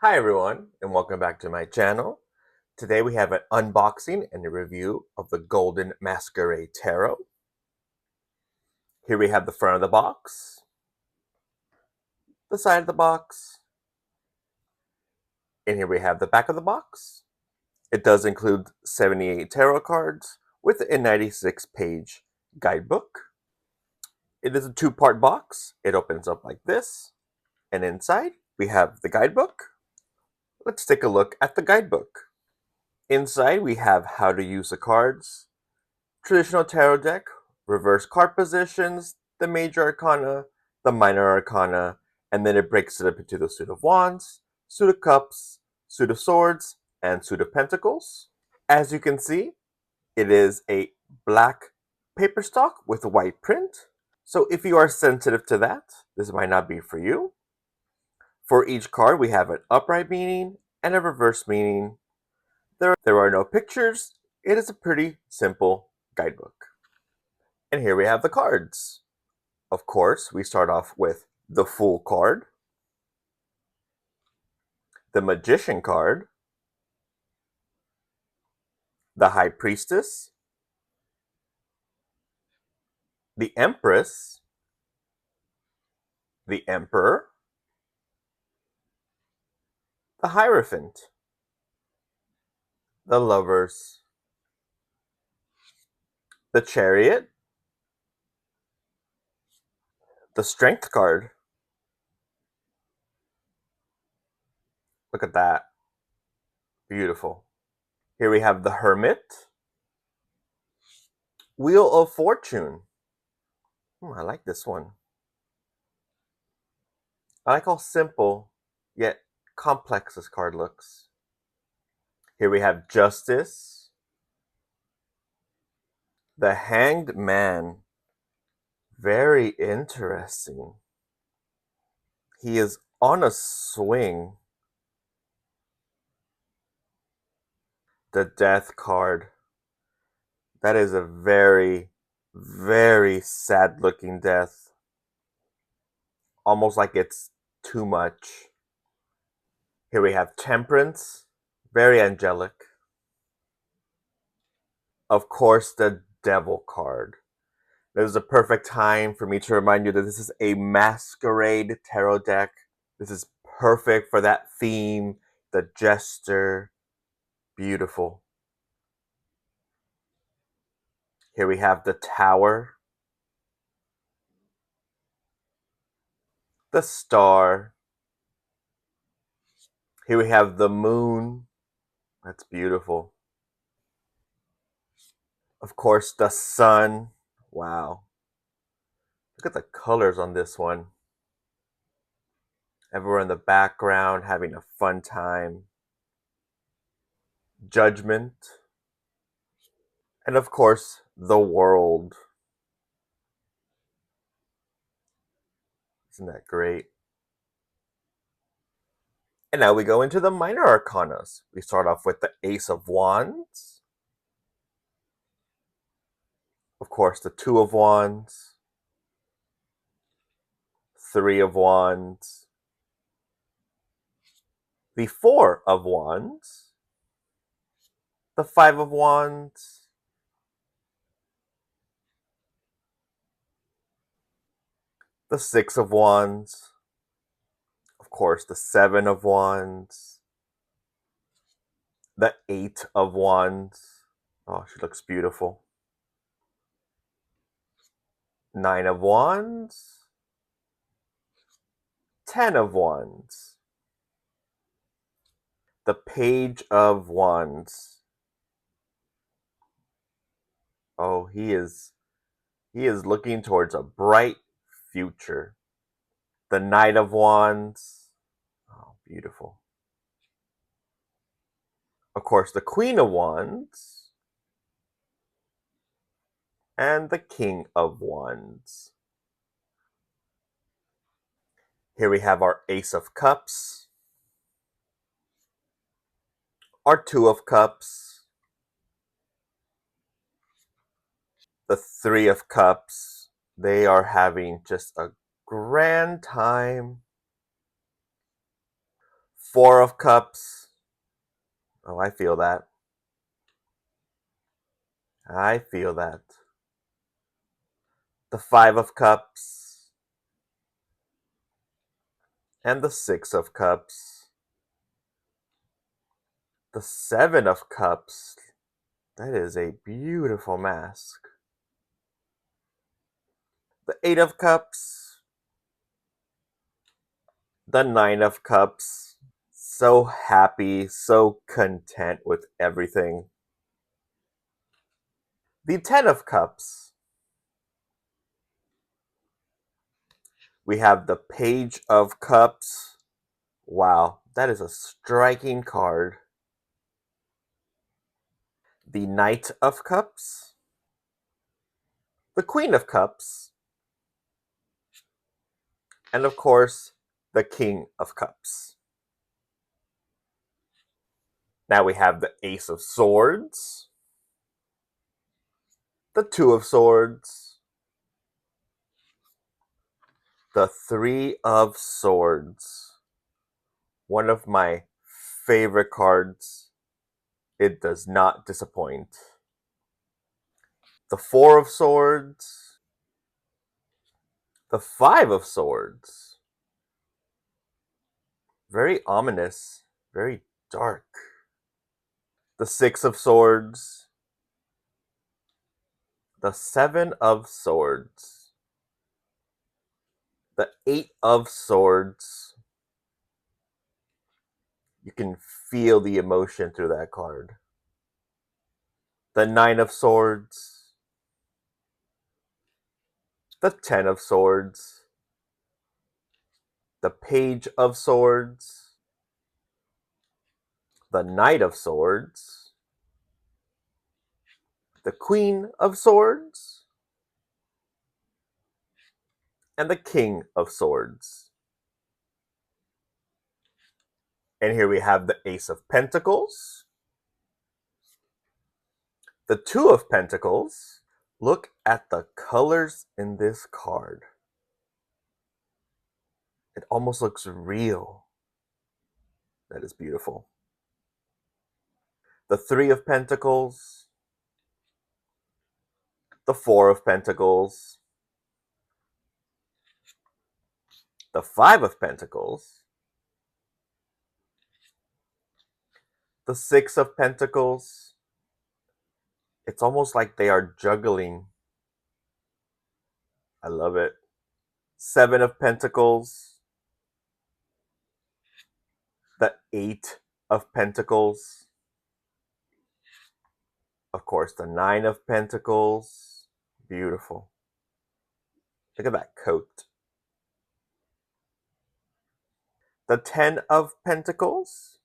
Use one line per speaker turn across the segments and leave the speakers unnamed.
Hi everyone, and welcome back to my channel. Today we have an unboxing and a review of the Golden Masquerade Tarot. Here we have the front of the box, the side of the box, and here we have the back of the box. It does include 78 tarot cards with a 96-page guidebook. It is a two-part box. It opens up like this, and inside we have the guidebook. Let's take a look at the guidebook. Inside we have how to use the cards, traditional tarot deck, reverse card positions, the major arcana, the minor arcana, and then it breaks it up into the suit of wands, suit of cups, suit of swords, and suit of pentacles. As you can see, it is a black paper stock with a white print. So if you are sensitive to that, this might not be for you. For each card, we have an upright meaning and a reverse meaning. There are no pictures. It is a pretty simple guidebook. And here we have the cards. Of course, we start off with the Fool card, the Magician card, the High Priestess, the Empress, the Emperor, the Hierophant, the Lovers, the Chariot, the Strength card. Look at that. Beautiful. Here we have the Hermit, Wheel of Fortune. I like this one. I like how simple yet complex this card looks. Here we have Justice, the Hanged Man. Very interesting. He is on a swing. The Death card. That is a very, very sad looking death. Almost like it's too much. Here we have Temperance. Very angelic. Of course, the Devil card. This is a perfect time for me to remind you that this is a Masquerade Tarot deck. This is perfect for that theme, the Jester. Beautiful. Here we have the Tower, the Star. Here we have the Moon. That's beautiful. Of course, the Sun. Wow. Look at the colors on this one. Everyone in the background having a fun time. Judgment. And of course, the World. Isn't that great? And now we go into the minor arcanas. We start off with the Ace of Wands. Of course, the Two of Wands. Three of Wands. The Four of Wands. The Five of Wands. The Six of Wands. Of course, the Seven of Wands. The Eight of Wands. Oh, she looks beautiful. Nine of Wands. 10 of Wands. The Page of Wands. Oh, he is looking towards a bright future. The Knight of Wands. Oh, beautiful. Of course, the Queen of Wands. And the King of Wands. Here we have our Ace of Cups. Our Two of Cups. The Three of Cups. They are having just a grand time. Four of Cups. Oh, I feel that. I feel that. The Five of Cups. And the Six of Cups. The Seven of Cups. That is a beautiful mask. The Eight of Cups. The Nine of Cups. So happy, so content with everything. The Ten of Cups. We have the Page of Cups. Wow, that is a striking card. The Knight of Cups. The Queen of Cups. And of course, the King of Cups. Now we have the Ace of Swords. The Two of Swords. The Three of Swords. One of my favorite cards. It does not disappoint. The Four of Swords. The Five of Swords. Very ominous, very dark. The Six of Swords. The Seven of Swords. The Eight of Swords. You can feel the emotion through that card. The Nine of Swords. The Ten of Swords. The Page of Swords. The Knight of Swords. The Queen of Swords. And the King of Swords. And here we have the Ace of Pentacles. The Two of Pentacles. Look at the colors in this card. It almost looks real. That is beautiful. The Three of Pentacles. The Four of Pentacles. The Five of Pentacles. The Six of Pentacles. It's almost like they are juggling. I love it. Seven of Pentacles. The Eight of Pentacles. Of course, the Nine of Pentacles. Beautiful. Look at that coat. The Ten of Pentacles.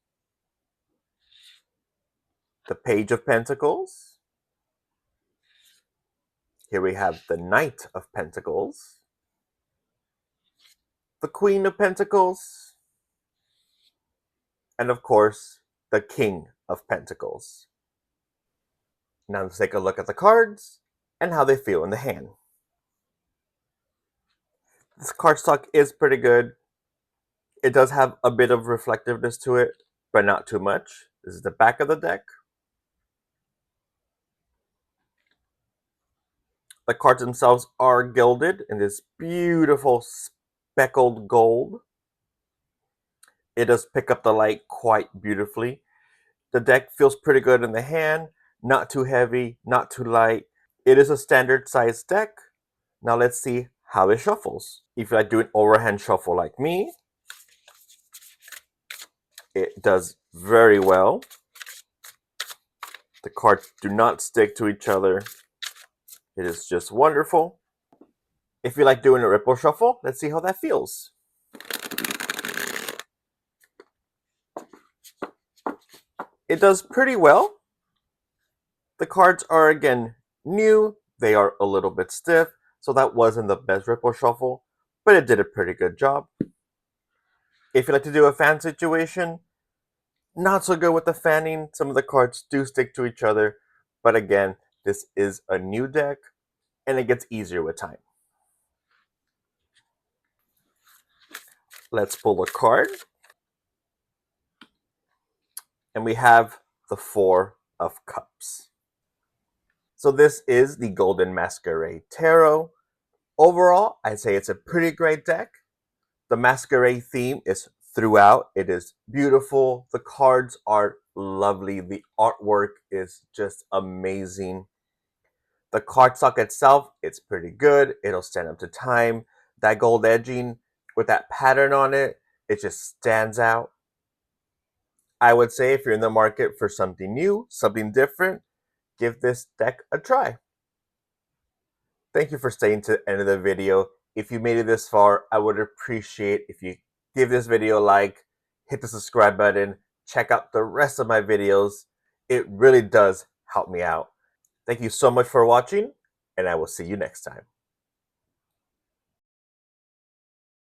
The Page of Pentacles. Here we have the Knight of Pentacles. The Queen of Pentacles. And of course, the King of Pentacles. Now let's take a look at the cards and how they feel in the hand. This cardstock is pretty good. It does have a bit of reflectiveness to it, but not too much. This is the back of the deck. The cards themselves are gilded in this beautiful speckled gold. It does pick up the light quite beautifully. The deck feels pretty good in the hand, not too heavy, not too light. It is a standard size deck. Now let's see how it shuffles. If you like doing overhand shuffle like me, it does very well. The cards do not stick to each other. It is just wonderful. If you like doing a ripple shuffle, let's see how that feels. It does pretty well. The cards are, again, new. They are a little bit stiff, so that wasn't the best ripple shuffle, but it did a pretty good job. If you like to do a fan situation, not so good with the fanning. Some of the cards do stick to each other, but again, this is a new deck, and it gets easier with time. Let's pull a card. And we have the Four of Cups. So this is the Golden Masquerade Tarot. Overall, I'd say it's a pretty great deck. The masquerade theme is throughout. It is beautiful. The cards are lovely. The artwork is just amazing. The cardstock itself, it's pretty good. It'll stand up to time. That gold edging with that pattern on it, it just stands out. I would say if you're in the market for something new, something different, give this deck a try. Thank you for staying to the end of the video. If you made it this far, I would appreciate if you give this video a like, hit the subscribe button, check out the rest of my videos. It really does help me out. Thank you so much for watching, and I will see you next time.